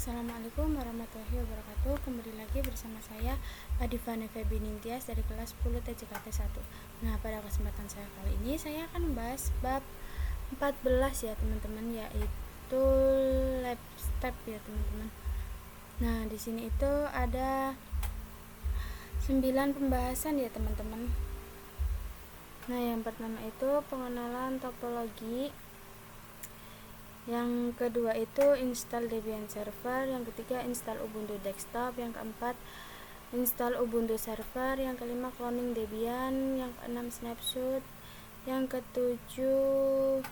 Assalamualaikum warahmatullahi wabarakatuh. Kembali lagi bersama saya Adivani Febi Nintias dari kelas 10 TJKT 1. Nah, pada kesempatan saya kali ini saya akan membahas bab 14 ya teman-teman, yaitu lab step ya teman-teman. Nah, di sini itu ada 9 pembahasan ya teman-teman. Nah, yang pertama itu pengenalan topologi. Yang kedua itu install Debian server, yang ketiga install Ubuntu desktop, yang keempat install Ubuntu server, yang kelima cloning Debian, yang keenam snapshot, yang ketujuh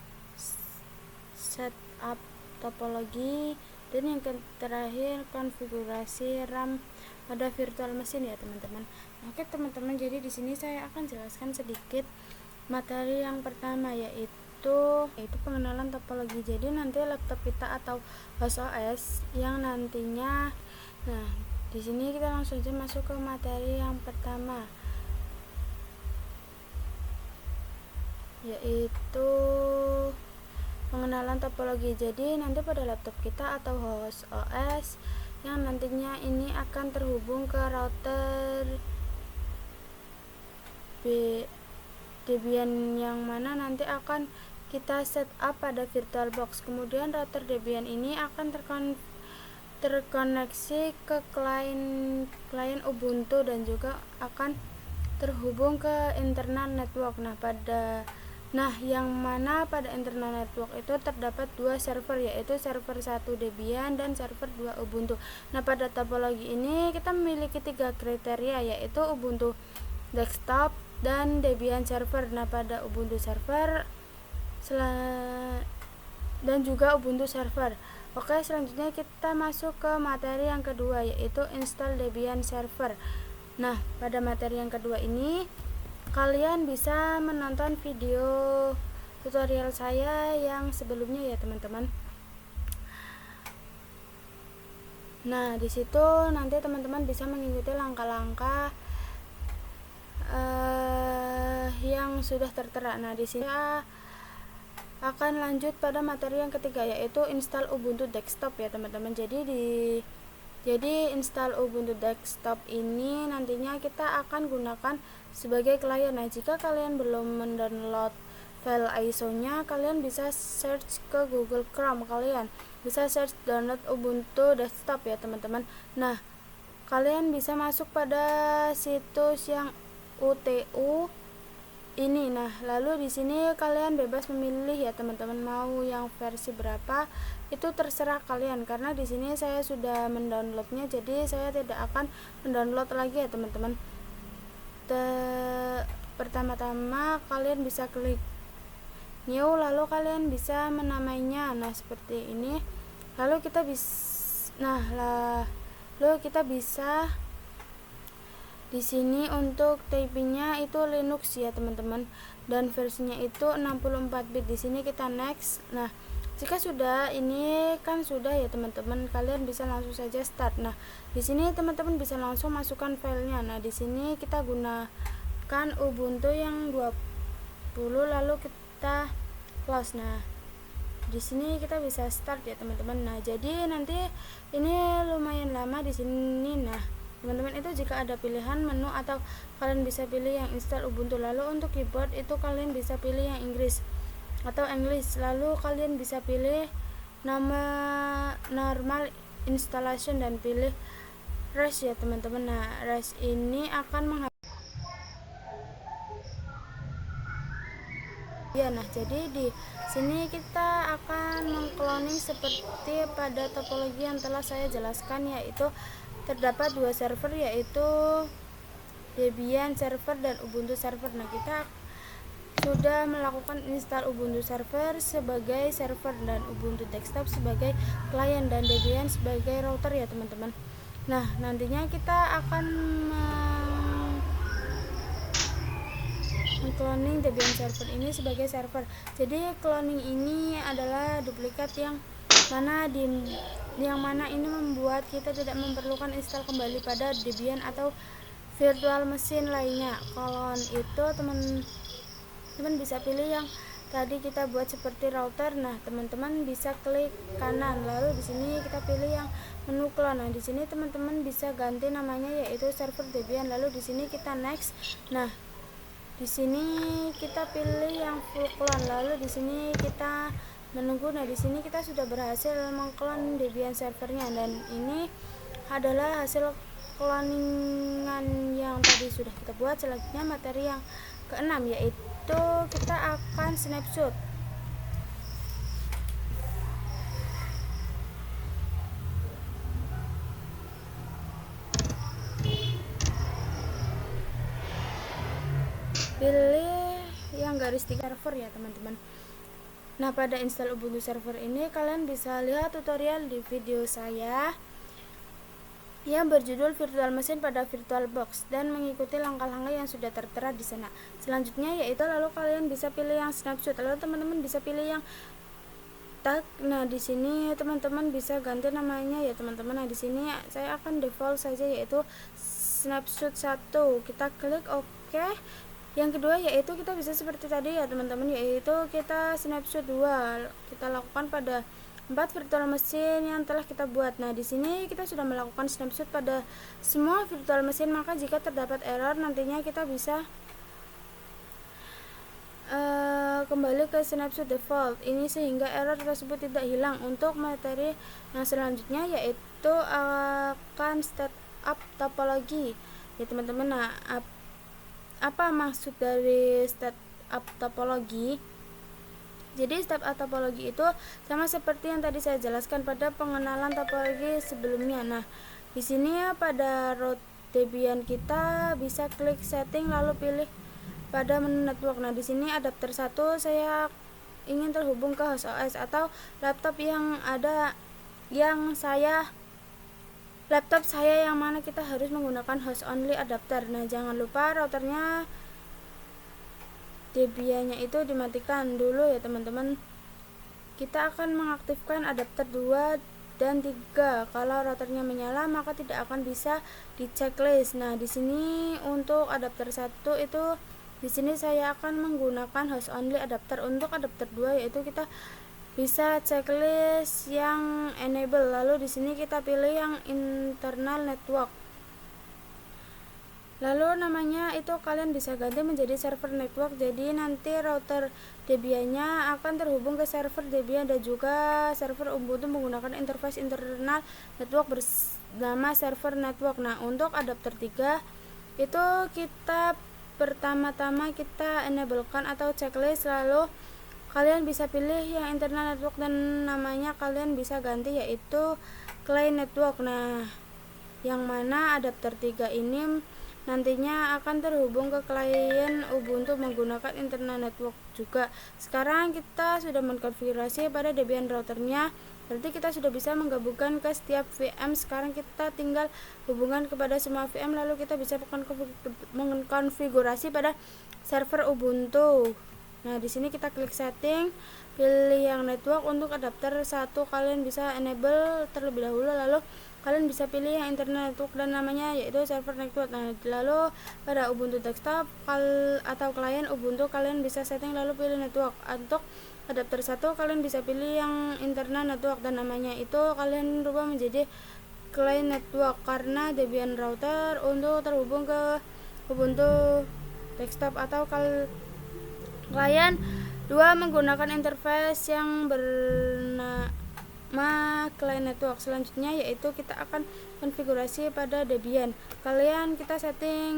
setup topologi, dan yang terakhir konfigurasi RAM pada virtual mesin ya teman-teman. Oke teman-teman, jadi di sini saya akan jelaskan sedikit materi yang pertama, yaitu pengenalan topologi. Jadi nanti laptop kita atau host OS yang nantinya, nah di sini kita langsung saja masuk ke materi yang pertama, yaitu pengenalan topologi. Jadi nanti pada laptop kita atau host OS yang nantinya ini akan terhubung ke router Debian yang mana nanti akan kita setup pada VirtualBox. Kemudian router Debian ini akan terkoneksi ke klien Ubuntu dan juga akan terhubung ke internal network. Yang mana pada internal network itu terdapat dua server, yaitu server 1 Debian dan server 2 Ubuntu. Nah, pada topologi ini kita memiliki 3 kriteria, yaitu Ubuntu desktop dan Debian server. Nah, pada Ubuntu server dan juga Ubuntu server. Oke, selanjutnya kita masuk ke materi yang kedua, yaitu install Debian server. Nah, pada materi yang kedua ini kalian bisa menonton video tutorial saya yang sebelumnya ya teman-teman. Nah, di situ nanti teman-teman bisa mengikuti langkah-langkah yang sudah tertera. Nah, di sini akan lanjut pada materi yang ketiga, yaitu install Ubuntu desktop ya teman-teman. Jadi install Ubuntu desktop ini nantinya kita akan gunakan sebagai klien. Nah, jika kalian belum mendownload file ISO-nya, kalian bisa search ke Google Chrome, kalian bisa search download Ubuntu desktop ya teman-teman. Nah, kalian bisa masuk pada situs yang UTU ini. Nah, lalu di sini kalian bebas memilih ya teman-teman, mau yang versi berapa itu terserah kalian, karena di sini saya sudah mendownloadnya, jadi saya tidak akan mendownload lagi ya teman-teman. Pertama-tama kalian bisa klik new, lalu kalian bisa menamainya. Nah, seperti ini. Lalu kita bisa di sini untuk typingnya itu Linux ya teman-teman, dan versinya itu 64 bit. Di sini kita next. Nah, jika sudah, ini kan sudah ya teman-teman, kalian bisa langsung saja start. Nah, di sini teman-teman bisa langsung masukkan filenya. Nah, di sini kita gunakan Ubuntu yang 20, lalu kita close. Nah, di sini kita bisa start ya teman-teman. Nah, jadi nanti ini lumayan lama di sini. Nah, teman-teman itu jika ada pilihan menu atau kalian bisa pilih yang install Ubuntu, lalu untuk keyboard itu kalian bisa pilih yang Inggris atau English, lalu kalian bisa pilih nama normal installation dan pilih rest ya teman-teman. Nah, rest ini akan nah, jadi di sini kita akan mengcloning seperti pada topologi yang telah saya jelaskan, yaitu terdapat dua server, yaitu Debian server dan Ubuntu server. Nah, kita sudah melakukan install Ubuntu server sebagai server dan Ubuntu desktop sebagai klien dan Debian sebagai router ya teman-teman. Nah, nantinya kita akan cloning Debian server ini sebagai server. Jadi cloning ini adalah duplikat yang mana ini membuat kita tidak memerlukan install kembali pada Debian atau virtual mesin lainnya. Clone itu teman-teman bisa pilih yang tadi kita buat seperti router. Nah, teman-teman bisa klik kanan, lalu di sini kita pilih yang menu clone. Nah, di sini teman-teman bisa ganti namanya yaitu server Debian. Lalu di sini kita next. Nah, di sini kita pilih yang full clone. Lalu di sini kita menunggu. Nah, di sini kita sudah berhasil mengklon Debian servernya, dan ini adalah hasil cloningan yang tadi sudah kita buat. Selanjutnya materi yang keenam yaitu kita akan snapshot. Pilih yang garis 3 server ya teman-teman. Nah, pada install Ubuntu server ini kalian bisa lihat tutorial di video saya yang berjudul virtual machine pada VirtualBox dan mengikuti langkah-langkah yang sudah tertera di sana. Selanjutnya yaitu lalu kalian bisa pilih yang snapshot. Lalu teman-teman bisa pilih yang tag. Nah, di sini teman-teman bisa ganti namanya ya teman-teman. Nah, di sini saya akan default saja yaitu snapshot 1. Kita klik OK. Yang kedua yaitu kita bisa seperti tadi ya teman-teman, yaitu kita snapshot 2. Kita lakukan pada 4 virtual machine yang telah kita buat. Nah, di sini kita sudah melakukan snapshot pada semua virtual machine, maka jika terdapat error nantinya kita bisa kembali ke snapshot default ini sehingga error tersebut tidak hilang. Untuk materi yang selanjutnya yaitu akan setup topologi ya teman-teman. Nah, apa maksud dari setup topologi? Jadi setup topologi itu sama seperti yang tadi saya jelaskan pada pengenalan topologi sebelumnya. Nah, di sini ya pada root Debian kita bisa klik setting lalu pilih pada menu network. Nah, di sini adapter 1 saya ingin terhubung ke host OS atau laptop yang laptop saya yang mana kita harus menggunakan host only adapter. Nah, jangan lupa routernya Debiannya itu dimatikan dulu ya teman-teman. Kita akan mengaktifkan adapter 2 dan 3. Kalau routernya menyala maka tidak akan bisa di checklist. Nah, di sini untuk adapter 1 itu di sini saya akan menggunakan host only adapter. Untuk adapter 2 yaitu kita bisa checklist yang enable. Lalu di sini kita pilih yang internal network. Lalu namanya itu kalian bisa ganti menjadi server network. Jadi nanti router Debiannya akan terhubung ke server Debian dan juga server Ubuntu menggunakan interface internal network bernama server network. Nah, untuk adapter 3 itu kita pertama-tama kita enablekan atau checklist, lalu kalian bisa pilih yang internal network dan namanya kalian bisa ganti yaitu client network. Nah, yang mana adapter 3 ini nantinya akan terhubung ke klien Ubuntu menggunakan internal network juga. Sekarang kita sudah mengkonfigurasi pada Debian routernya, berarti kita sudah bisa menggabungkan ke setiap VM. Sekarang kita tinggal hubungan kepada semua VM, lalu kita bisa mengkonfigurasi pada server Ubuntu. Nah, di sini kita klik setting, pilih yang network. Untuk adapter 1 kalian bisa enable terlebih dahulu, lalu kalian bisa pilih yang internal network dan namanya yaitu server network. Nah, lalu pada Ubuntu desktop atau klien Ubuntu kalian bisa setting lalu pilih network. Untuk adapter 1 kalian bisa pilih yang internal network dan namanya itu kalian rubah menjadi client network karena Debian router untuk terhubung ke Ubuntu desktop atau klien 2 menggunakan interface yang bernama client network. Selanjutnya yaitu kita akan konfigurasi pada Debian. Kita setting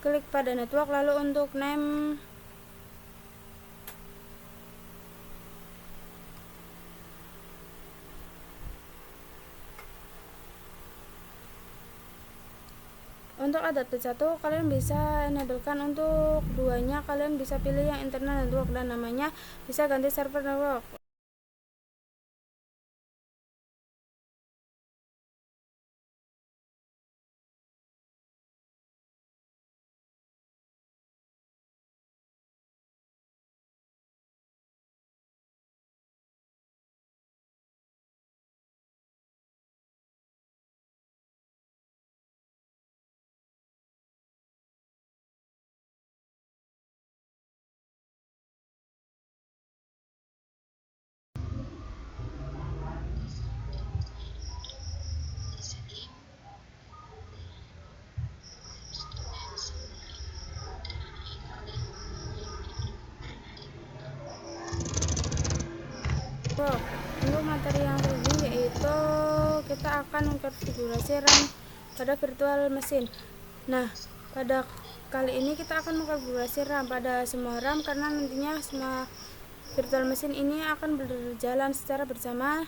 klik pada network, lalu untuk name untuk adapter 1 kalian bisa enablekan. Untuk duanya kalian bisa pilih yang internal network dan namanya bisa ganti server network. kita akan mengkonfigurasi RAM pada virtual machine. Nah, pada kali ini kita akan mengkonfigurasi RAM pada semua RAM, karena nantinya semua virtual machine ini akan berjalan secara bersama,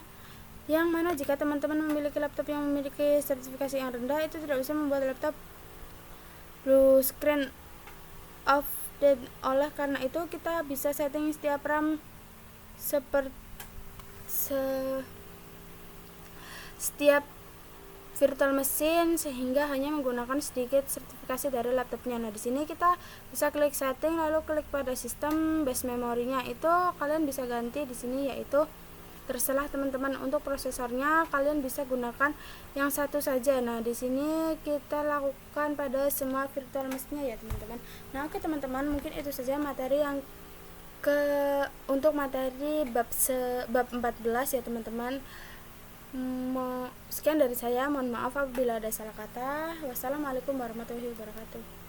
yang mana jika teman-teman memiliki laptop yang memiliki sertifikasi yang rendah, itu tidak bisa membuat laptop blue screen of death. Oleh karena itu kita bisa setting setiap RAM setiap virtual machine sehingga hanya menggunakan sedikit sertifikasi dari laptopnya. Nah, di sini kita bisa klik setting, lalu klik pada sistem base memorinya. Itu kalian bisa ganti di sini, yaitu terserah teman-teman. Untuk prosesornya kalian bisa gunakan yang satu saja. Nah, di sini kita lakukan pada semua virtual machine-nya ya teman-teman. Nah, oke teman-teman, mungkin itu saja materi yang untuk materi bab 14 ya teman-teman. Sekian dari saya, mohon maaf apabila ada salah kata. Wassalamualaikum warahmatullahi wabarakatuh.